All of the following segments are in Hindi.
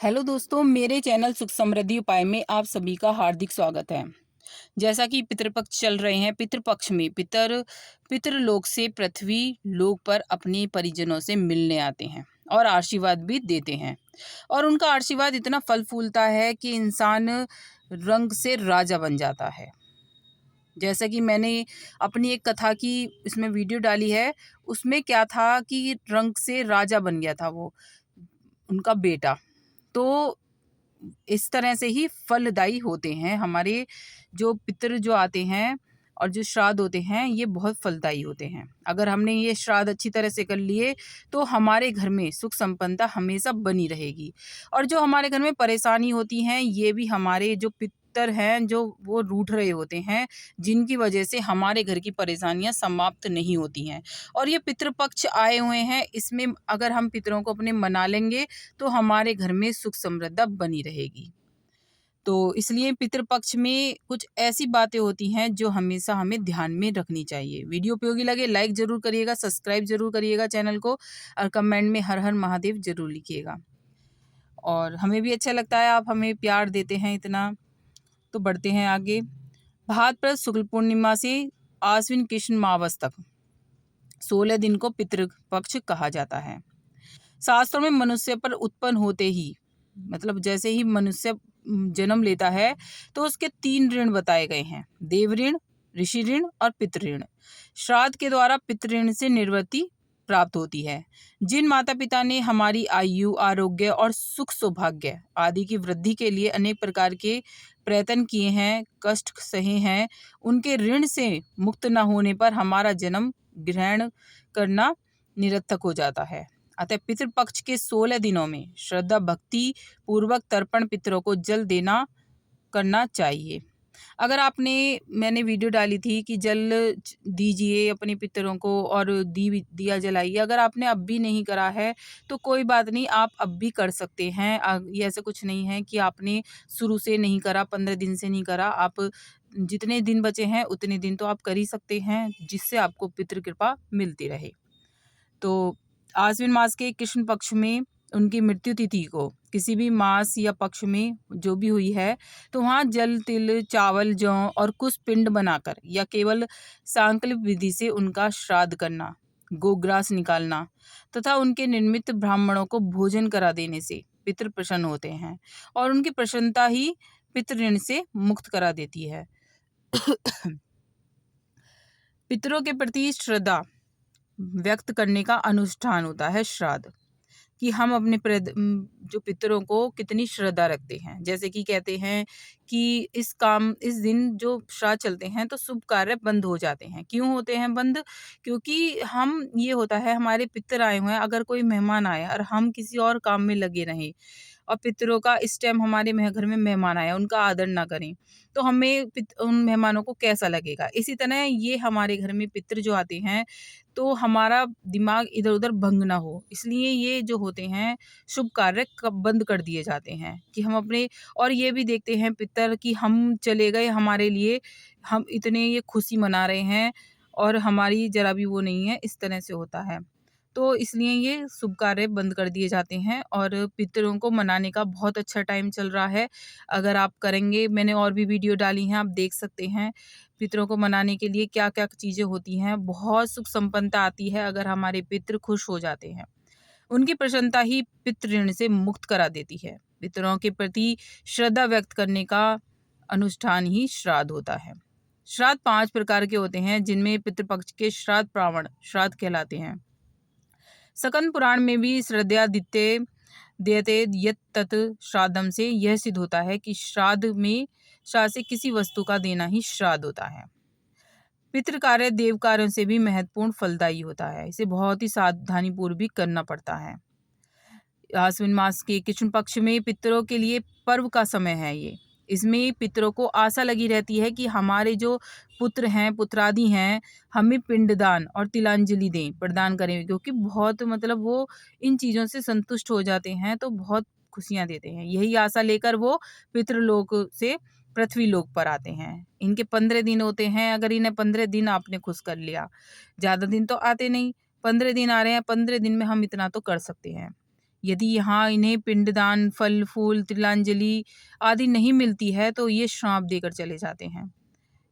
हेलो दोस्तों, मेरे चैनल सुख समृद्धि उपाय में आप सभी का हार्दिक स्वागत है। जैसा कि पितृपक्ष चल रहे हैं, पितृपक्ष में पितृलोक से पृथ्वी लोक पर अपने परिजनों से मिलने आते हैं और आशीर्वाद भी देते हैं। और उनका आशीर्वाद इतना फल फूलता है कि इंसान रंग से राजा बन जाता है। जैसा कि मैंने अपनी एक कथा की इसमें वीडियो डाली है, उसमें क्या था कि रंग से राजा बन गया था वो उनका बेटा। तो इस तरह से ही फलदायी होते हैं हमारे जो पितृ जो आते हैं और जो श्राद्ध होते हैं, ये बहुत फलदायी होते हैं। अगर हमने ये श्राद्ध अच्छी तरह से कर लिए तो हमारे घर में सुख संपन्नता हमेशा बनी रहेगी। और जो हमारे घर में परेशानी होती हैं, ये भी हमारे जो पितर हैं जो वो रूठ रहे होते हैं, जिनकी वजह से हमारे घर की परेशानियां समाप्त नहीं होती हैं। और ये पितृपक्ष आए हुए हैं, इसमें अगर हम पितरों को अपने मना लेंगे तो हमारे घर में सुख समृद्धि बनी रहेगी। तो इसलिए पितृपक्ष में कुछ ऐसी बातें होती हैं जो हमेशा हमें ध्यान में रखनी चाहिए। वीडियो उपयोगी लगे लाइक ज़रूर करिएगा, सब्सक्राइब ज़रूर करिएगा चैनल को और कमेंट में हर हर महादेव ज़रूर लिखिएगा। और हमें भी अच्छा लगता है आप हमें प्यार देते हैं इतना। तो बढ़ते हैं आगे। भाद्रपद शुक्ल पूर्णिमा से आश्विन कृष्ण मावस तक 16 दिन को पितृपक्ष कहा जाता है। शास्त्रों में मनुष्य पर उत्पन्न होते ही मतलब जैसे ही मनुष्य जन्म लेता है तो उसके 3 ऋण बताए गए हैं: देव ऋण, ऋषि ऋण और पितृ ऋण। श्राद्ध के द्वारा पितृ ऋण से निवृत्ति प्राप्त होती है। जिन माता पिता ने हमारी आयु, आरोग्य और सुख सौभाग्य आदि की वृद्धि के लिए अनेक प्रकार के प्रयत्न किए हैं, कष्ट सहे हैं, उनके ऋण से मुक्त न होने पर हमारा जन्म ग्रहण करना निरर्थक हो जाता है। अतः पितृपक्ष के 16 दिनों में श्रद्धा भक्ति पूर्वक तर्पण पितरों को जल देना करना चाहिए। अगर मैंने वीडियो डाली थी कि जल दीजिए अपने पितरों को और दिया जलाइए। अगर आपने अब भी नहीं करा है तो कोई बात नहीं, आप अब भी कर सकते हैं। ये ऐसा कुछ नहीं है कि आपने शुरू से नहीं करा, 15 दिन से नहीं करा। आप जितने दिन बचे हैं उतने दिन तो आप कर ही सकते हैं, जिससे आपको पितृ कृपा मिलती रहे। तो आश्विन मास के कृष्ण पक्ष में उनकी मृत्यु तिथि को किसी भी मास या पक्ष में जो भी हुई है, तो वहाँ जल, तिल, चावल, जौ और कुछ पिंड बनाकर या केवल सांकल्प विधि से उनका श्राद्ध करना, गोग्रास निकालना तथा उनके निर्मित ब्राह्मणों को भोजन करा देने से पितृ प्रसन्न होते हैं और उनकी प्रसन्नता ही पितृ ऋण से मुक्त करा देती है। पितरों के प्रति श्रद्धा व्यक्त करने का अनुष्ठान होता है श्राद्ध, कि हम अपने जो पितरों को कितनी श्रद्धा रखते हैं। जैसे कि कहते हैं कि इस दिन जो श्राद्ध चलते हैं तो शुभ कार्य बंद हो जाते हैं। क्यों होते हैं बंद? क्योंकि ये होता है हमारे पितर आए हुए हैं, अगर कोई मेहमान आया और हम किसी और काम में लगे रहें और पितरों का इस टाइम हमारे घर में मेहमान आया उनका आदर ना करें, तो हमें उन मेहमानों को कैसा लगेगा। इसी तरह ये हमारे घर में पितर जो आते हैं तो हमारा दिमाग इधर उधर भंग ना हो, इसलिए ये जो होते हैं शुभ कार्य बंद कर दिए जाते हैं कि हम अपने। और ये भी देखते हैं पितर कि हम चले गए हमारे लिए, हम इतने ये खुशी मना रहे हैं और हमारी जरा भी वो नहीं है, इस तरह से होता है। तो इसलिए ये शुभ कार्य बंद कर दिए जाते हैं और पितरों को मनाने का बहुत अच्छा टाइम चल रहा है। अगर आप करेंगे, मैंने और भी वीडियो डाली हैं, आप देख सकते हैं पितरों को मनाने के लिए क्या-क्या चीज़ें होती हैं। बहुत सुख संपन्नता आती है अगर हमारे पितृ खुश हो जाते हैं। उनकी प्रसन्नता ही पितृ ऋण से मुक्त करा देती है। पितरों के प्रति श्रद्धा व्यक्त करने का अनुष्ठान ही श्राद्ध होता है। श्राद्ध 5 प्रकार के होते हैं, जिनमें पितृपक्ष के श्राद्ध प्रावण श्राद्ध कहलाते हैं। सकन पुराण में भी श्रद्धया दित्ते देयते यत् तत् श्राद्धम से यह सिद्ध होता है कि श्राद्ध से किसी वस्तु का देना ही श्राद्ध होता है। पितृ कार्य देव कार्यों से भी महत्वपूर्ण फलदायी होता है। इसे बहुत ही सावधानी पूर्वक करना पड़ता है। आश्विन मास के कृष्ण पक्ष में पितरों के लिए पर्व का समय है ये। इसमें पितरों को आशा लगी रहती है कि हमारे जो पुत्र हैं, पुत्रादि हैं, हमें पिंडदान और तिलांजलि दें, प्रदान करें, क्योंकि बहुत मतलब वो इन चीज़ों से संतुष्ट हो जाते हैं, तो बहुत खुशियाँ देते हैं। यही आशा लेकर वो पितृलोक से पृथ्वी लोक पर आते हैं। इनके 15 दिन होते हैं, अगर इन्हें 15 दिन आपने खुश कर लिया, ज़्यादा दिन तो आते नहीं, 15 दिन आ रहे हैं, 15 दिन में हम इतना तो कर सकते हैं। यदि यहाँ इन्हें पिंडदान, फल फूल, तिलांजलि आदि नहीं मिलती है तो ये श्राप देकर चले जाते हैं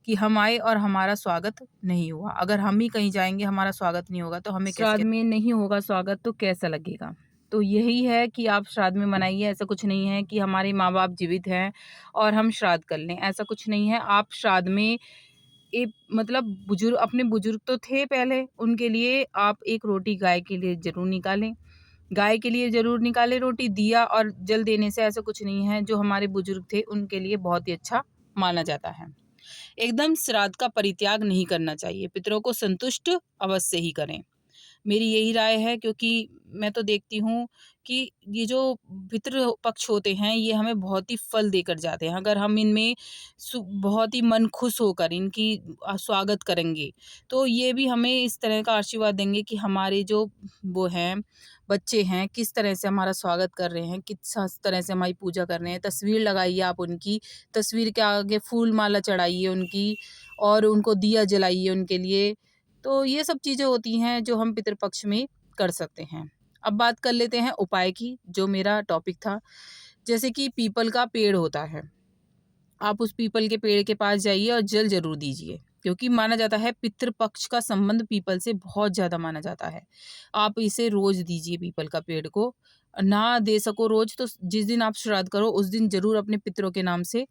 कि हम आए और हमारा स्वागत नहीं हुआ। अगर हम ही कहीं जाएंगे हमारा स्वागत नहीं होगा तो हमें श्राद्ध में नहीं होगा स्वागत तो कैसा लगेगा। तो यही है कि आप श्राद्ध में मनाइए। ऐसा कुछ नहीं है कि हमारे माँ बाप जीवित हैं और हम श्राद्ध कर लें, ऐसा कुछ नहीं है। आप श्राद्ध में एक मतलब बुजुर्ग, अपने बुजुर्ग तो थे पहले, उनके लिए आप एक रोटी गाय के लिए ज़रूर निकालें। गाय के लिए ज़रूर निकालें रोटी। दिया और जल देने से ऐसा कुछ नहीं है। जो हमारे बुजुर्ग थे उनके लिए बहुत ही अच्छा माना जाता है। एकदम श्राद्ध का परित्याग नहीं करना चाहिए। पितरों को संतुष्ट अवश्य ही करें, मेरी यही राय है। क्योंकि मैं तो देखती हूँ कि ये जो पितृ पक्ष होते हैं ये हमें बहुत ही फल देकर जाते हैं। अगर हम इनमें बहुत ही मन खुश होकर इनकी स्वागत करेंगे तो ये भी हमें इस तरह का आशीर्वाद देंगे कि हमारे जो वो हैं बच्चे हैं किस तरह से हमारा स्वागत कर रहे हैं, किस तरह से हमारी पूजा कर रहे हैं। तस्वीर लगाइए आप उनकी, तस्वीर के आगे फूल माला चढ़ाइए उनकी और उनको दिया जलाइए उनके लिए। तो ये सब चीज़ें होती हैं जो हम पितृपक्ष में कर सकते हैं। अब बात कर लेते हैं उपाय की, जो मेरा टॉपिक था। जैसे कि पीपल का पेड़ होता है, आप उस पीपल के पेड़ के पास जाइए और जल ज़रूर दीजिए, क्योंकि माना जाता है पितृपक्ष का संबंध पीपल से बहुत ज़्यादा माना जाता है। आप इसे रोज़ दीजिए पीपल का पेड़ को। ना दे सको रोज़ तो जिस दिन आप श्राद्ध करो उस दिन ज़रूर अपने पितरों के नाम से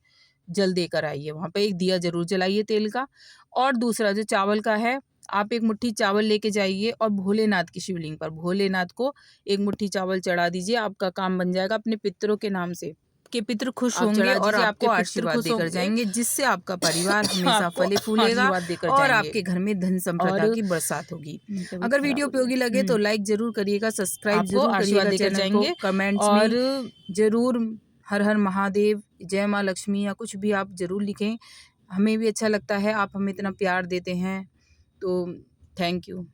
जल देकर आइए। वहाँ पे एक दिया ज़रूर जलाइए तेल का। और दूसरा जो चावल का है, आप एक मुट्ठी चावल लेके जाइए और भोलेनाथ की शिवलिंग पर भोलेनाथ को एक मुट्ठी चावल चढ़ा दीजिए। आपका काम बन जाएगा अपने पितरों के नाम से। के पितृ खुश होंगे और आपको आशीर्वाद देकर जाएंगे, जिससे आपका परिवार हमेशा फले फूलेगा और आपके घर में धन संपदा की बरसात होगी। अगर वीडियो उपयोगी लगे तो लाइक जरूर करिएगा, सब्सक्राइब जरूर करिएगा चैनल को, कमेंट्स में जरूर हर हर महादेव, जय माँ लक्ष्मी या कुछ भी आप जरूर लिखें। हमें भी अच्छा लगता है, आप हमें इतना प्यार देते हैं, तो थैंक यू।